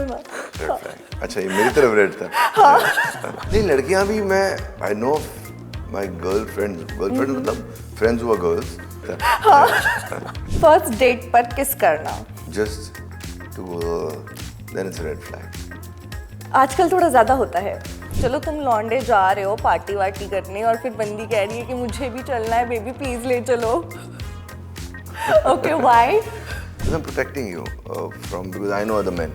करो ना। Red flag. अच्छा, ये मेरी तरफ रेड था। नहीं, लड़कियां भी, मैं आई नो माय गर्लफ्रेंड मतलब फ्रेंड्स हुआ गर्ल्स। फर्स्ट डेट पर किस करना just two then it's red flag. आजकल थोड़ा ज्यादा होता है। चलो तुम लौंडे जा रहे हो पार्टी वार्टी करने और फिर बंदी कह रही है कि मुझे भी चलना है बेबी प्लीज ले चलो। Okay why? I'm protecting you from, because I know other men.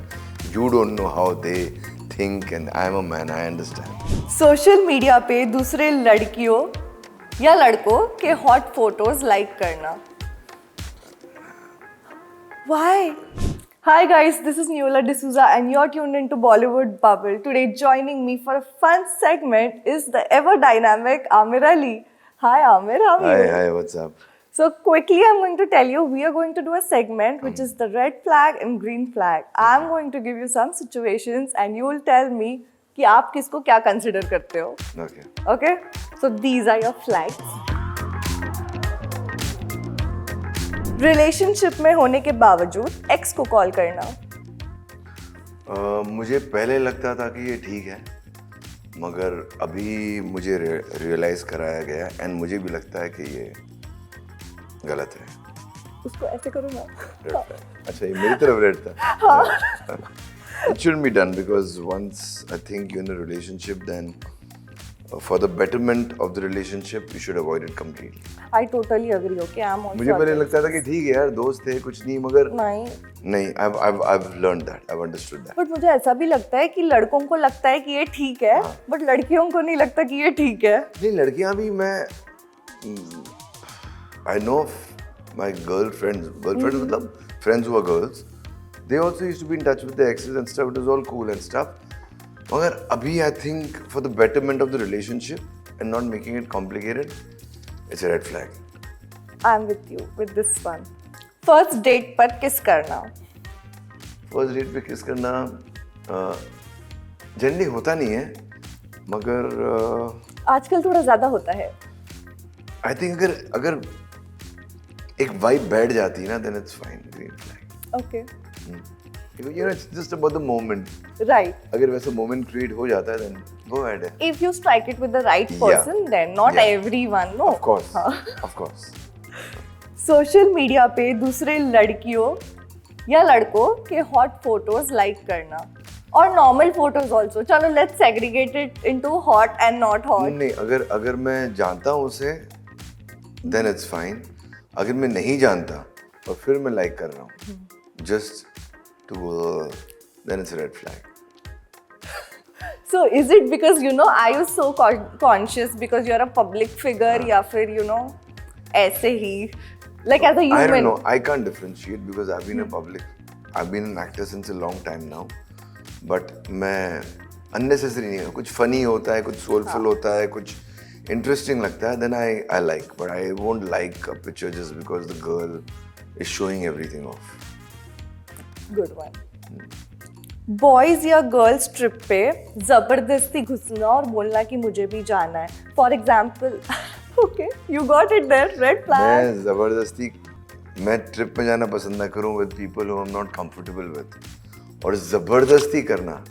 You don't know how they think, and I'm a man. I understand. Social media पे दूसरे लड़कियों या लड़कों के हॉट फोटोज लाइक करना। Why? Hi guys, this is Neola D'Souza and you're tuned into Bollywood Bubble. Today joining me for a fun segment is the ever dynamic Amir Ali. Hi Amir, how are you? Hi, what's up? So quickly I'm going to tell you, we are going to do a segment which is the red flag and green flag. I'm going to give you some situations and you will tell me कि आप किसको क्या consider करते हो. Okay. Okay? So these are your flags. Relationship में होने के बावजूद एक्स को कॉल करना। मुझे पहले लगता था कि ये ठीक है, मगर अभी मुझे रियलाइज कराया गया एंड मुझे भी लगता है कि ये गलत है। उसको ऐसे करो ना। Red flag. अच्छा, ये मेरी तरफ रेड था। It shouldn't be done because once I think you're in a relationship, then for the betterment of the relationship, you should avoid it completely. I totally agree. Okay, I'm also. मुझे पहले लगता था कि ठीक है यार, दोस्त थे, कुछ नहीं, मगर नहीं, I've learned that, I've understood that. But मुझे ऐसा भी लगता है कि लड़कों को लगता है कि ये ठीक है, बट लड़कियों को नहीं लगता कि ये ठीक है। नहीं, लड़कियां भी, मैं I know my girlfriends मतलब friends who are girls, they also used to be in touch with their exes and stuff. It was all cool and stuff. मगर अभी I think for the betterment of the relationship and not making it complicated, it's a red flag. I'm with you with this one. First date पर kiss करना? First date पे किस करना generally होता नहीं है, मगर आजकल थोड़ा ज्यादा होता है। I think अगर एक वाइब बैठ जाती है ना, then it's fine. Green flag. Okay. You know, it's just about the moment. Right. अगर वैसा moment create हो जाता है, then go ahead. If you strike it with the right person, then not everyone, no. Of course. Of course. Social media पे दूसरे लड़कियों या लड़कों के हॉट फोटोज लाइक करना और नॉर्मल फोटोज आल्सो। चलो let's segregate it into hot and not hot. नहीं, अगर मैं जानता हूँ उसे, then it's fine. अगर मैं नहीं जानता और फिर मैं लाइक कर रहा हूँ, just to then it's a red flag. So is it because are you so conscious because you're a public figure या फिर ऐसे ही like as a human? I don't know. I can't differentiate because I've been I've been an actor since a long time now. But मैं unnecessary नहीं है, कुछ funny होता है, कुछ soulful होता है, कुछ interesting लगता है, then I like. But I won't like a picture just because the girl is showing everything off. Good one. Boys या गर्ल्स ट्रिप पे जबरदस्ती घुसना और बोलना कि मुझे भी जाना है। For example okay you got it there, red flag. मैं ट्रिप में जाना पसंद ना करूं with people who I am not comfortable with, और जबरदस्ती करना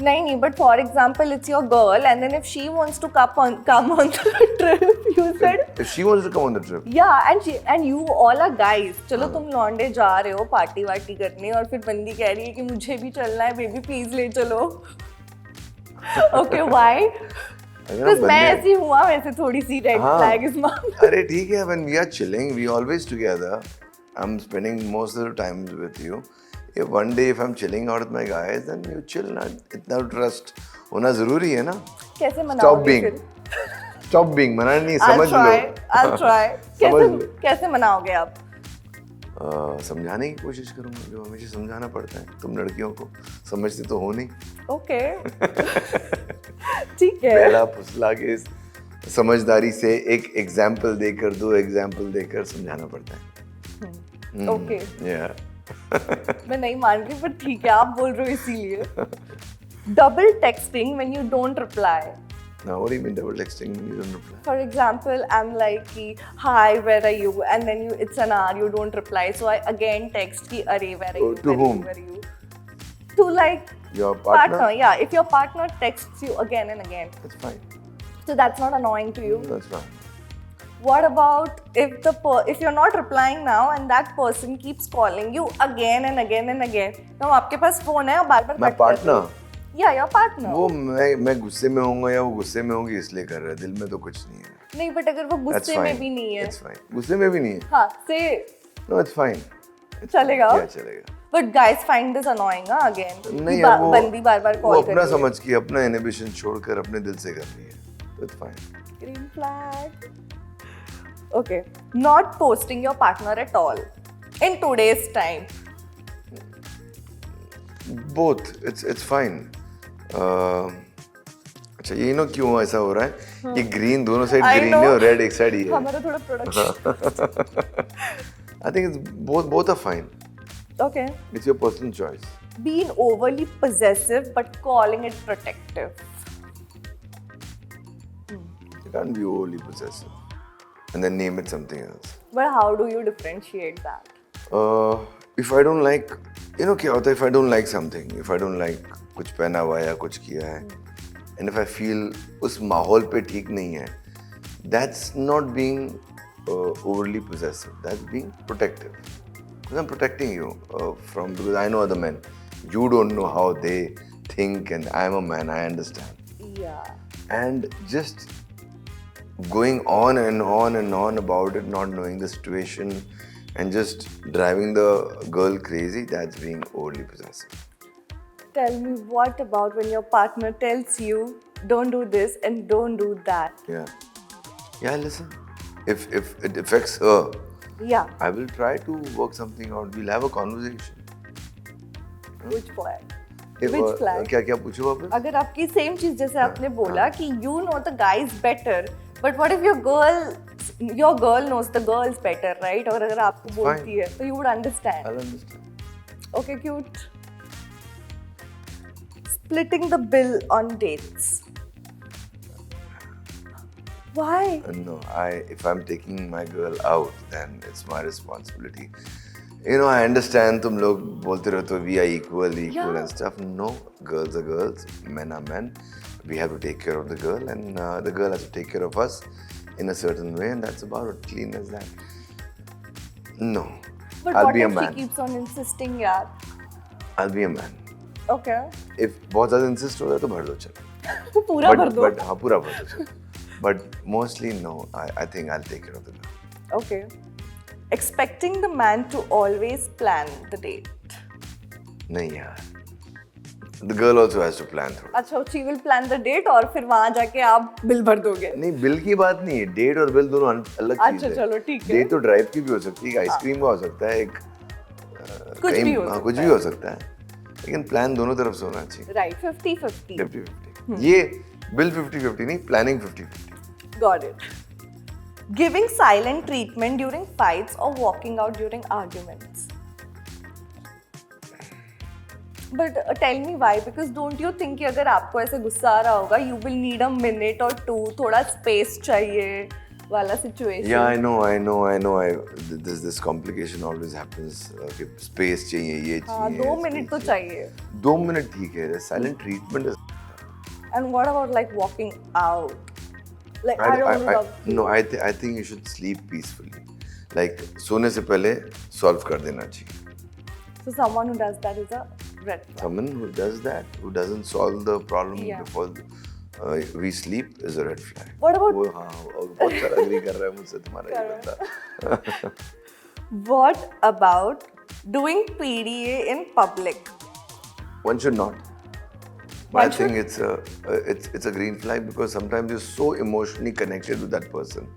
नहीं, but for example, it's your girl, and then if she wants to come on the trip, you said. If she wants to come on the trip. Yeah, and you all are guys. चलो तुम लौंडे जा रहे हो party वार्टी करने और फिर बंदी कह रही है कि मुझे भी चलना है बेबी प्लीज ले चलो। Okay, why? Because मैं ऐसी हुआ वैसे थोड़ी सी red flag इस मामले। अरे ठीक है, when we are chilling, we always together. I'm spending most of the time with you. If one day if I'm chilling out with my guys, then you chill ना, इतना trust होना जरूरी है ना। कैसे मनाओगे फिर? Stop being, मना नहीं, समझ लो। I'll try. कैसे मनाओगे आप? समझाने की कोशिश करूंगा, जो हमेशा समझाना पड़ता है। तुम लड़कियों को समझते तो हो नहीं। Okay. ठीक है। पहला फुसला के समझदारी से एक एग्जाम्पल देकर, दो एग्जाम्पल देकर समझाना पड़ता है। Okay. Yeah. मैं नहीं मान रही, पर ठीक है आप बोल रहे हो इसीलिए। Double texting when you don't reply. Now, what do you mean double texting when you don't reply? For example, I'm like कि hi where are you, and then it's an hour you don't reply, so I again text कि अरे where are you? To whom? Where are you? to like Your partner? Yeah, if your partner texts you again and again, That's fine. so that's not annoying to you. That's fine. What about if you're not replying now and that person keeps calling you again and again and again? तो आपके पास phone है और बार-बार My partner? Yeah, your partner. वो मैं गुस्से में होऊंगा या वो गुस्से में होगी इसलिए कर रहा है, दिल में तो कुछ नहीं है. नहीं, बट अगर वो गुस्से में भी नहीं है. That's fine. गुस्से में भी नहीं है. हाँ, say. No, it's fine. चलेगा? Yeah, चलेगा. But guys find this annoying, again. नहीं यार, वो बंदी बार-बार वो कॉल कर अपना रही है. समझ के अपना इनहिबिशन छोड़कर अपने दिल से कर रही है. That's fine. Green flag. Okay, not posting your partner at all in today's time. Both. It's fine. अच्छा ये नो क्यों ऐसा हो रहा है? ये ग्रीन दोनों साइड I ग्रीन know. है और रेड एक साइड ही है. हमारा थोड़ा production. I think it's both are fine. Okay. It's your personal choice. Being overly possessive but calling it protective. You can't be overly possessive and then name it something else. But how do you differentiate that? If I don't like, you know क्या होता है? If I don't like something, if I don't like कुछ पहना हुआ है या कुछ किया है, and if I feel उस माहौल पे ठीक नहीं है, that's not being overly possessive. That's being protective. Because I'm protecting you because I know other men. You don't know how they think, and I'm a man. I understand. Yeah. And just going on and on and on about it, not knowing the situation, and just driving the girl crazy, that's being overly possessive. Tell me, what about when your partner tells you, don't do this and don't do that? Yeah. Yeah, listen. If it affects her, Yeah. I will try to work something out. We'll have a conversation. Which flag? If, Which flag? क्या पूछो वापस? अगर आपकी same चीज जैसे आपने बोला कि you know the guy is better, but what if your girl knows the girl is better, right? और अगर आपको बोलती है, तो you would understand. I'll understand. Okay, cute. Splitting the bill on dates. Why? No, if I'm taking my girl out, then it's my responsibility. You know, I understand तुम लोग बोलते रहते हो we are equal Yeah. and stuff. No, girls are girls, men are men. We have to take care of the girl, and the girl has to take care of us in a certain way, and that's about it. Clean as that. No, But I'll what be a if she man. keeps on insisting, यार? I'll be a man. Okay. If बहुत ज़्यादा insist हो जाए तो भर दो चलो. पूरा भर दो. But हाँ पूरा भर दो चलो. But mostly no. I think I'll take care of the girl. Okay. Expecting the man to always plan the date. नहीं यार. The girl also has to plan through. अच्छा, she will plan the date और फिर वहाँ जाके आप bill भर दोगे. नहीं बिल की बात नहीं है, डेट और बिल दोनों अलग चीज अच्छा, है. चलो, ठीक है. डेट तो ड्राइव की भी हो सकती है, आइसक्रीम का हो सकता है, एक कुछ भी हो कुछ सकता भी हो सकता है, लेकिन प्लान दोनों तरफ से होना चाहिए. Right, 50-50. 50-50. ये बिल 50-50 नहीं, planning 50-50. Got it. Giving silent treatment during fights or walking out during arguments. But tell me why, because don't you think कि अगर आपको ऐसे गुस्सा आ रहा होगा, you will need a minute or two, थोड़ा space चाहिए वाला situation. Yeah, I know. This complication always happens. कि space चाहिए, ये हाँ, चाहिए. 2 मिनट तो चाहिए. 2 मिनट ठीक है. Silent treatment is. And what about like walking out? Like I don't love. No, I think you should sleep peacefully. Like सोने से पहले solve कर देना चाहिए. So someone who does that is a red flag. Someone who does that, who doesn't solve the problem Yeah. before we sleep, is a red flag. What about- वो हाँ, बहुत सारा agree कर रहा है मुझसे तुम्हारा ये बंदा. What about doing PDA in public? One should not. But One I think it's a green flag because sometimes you're so emotionally connected with that person.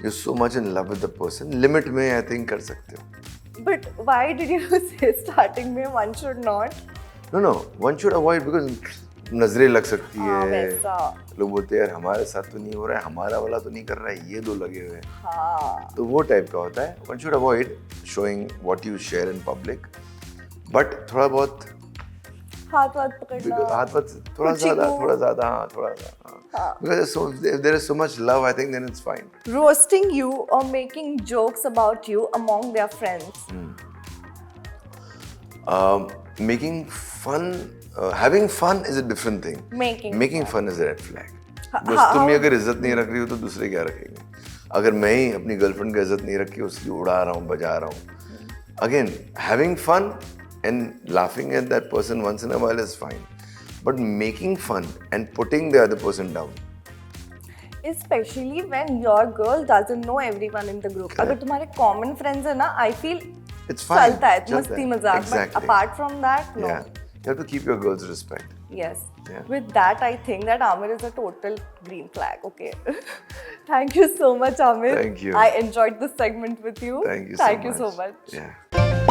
You're so much in love with the person. Limit में I think कर सकते हो. But why did you say starting में one should not? No, one should avoid because नजरें लग सकती हाँ, है. वैसा. लोग बोलते हैं यार हमारे साथ तो नहीं हो रहा है, हमारा वाला तो नहीं कर रहा है, ये दो लगे हुए हैं. हाँ. तो वो टाइप का होता है. One should avoid showing what you share in public. But थोड़ा बहुत हाथ वाथ पकड़ना. हाथ थोड़ा कुछ ही ज़्यादा को. थोड़ा ज़्यादा हाँ थोड़ा सा हाँ. हाँ. Because if there is so much love, I think then it's fine. Roasting you or making jokes about you among their friends. making fun, having fun is a different thing. Making fun is a red flag. बस तुम ही अगर इज्जत नहीं रख रही हो तो दूसरे क्या रखेंगे? अगर मैं ही अपनी गर्लफ्रेंड की इज्जत नहीं रखी, उसकी उड़ा रहा हूँ, बजा रहा हूँ. Again, having fun and laughing at that person once in a while is fine. But making fun and putting the other person down. Especially when your girl doesn't know everyone in the group. अगर तुम्हारे common friends है ना, I feel It's fine. चलता है, चलता मस्ती है. मजाक. Exactly. But apart from that, no. Yeah. You have to keep your girls' respect. Yes. Yeah. With that, I think that Amir is a total green flag. Okay. Thank you so much, Amir. Thank you. I enjoyed this segment with you. Thank you Thank you so so much. much. Yeah.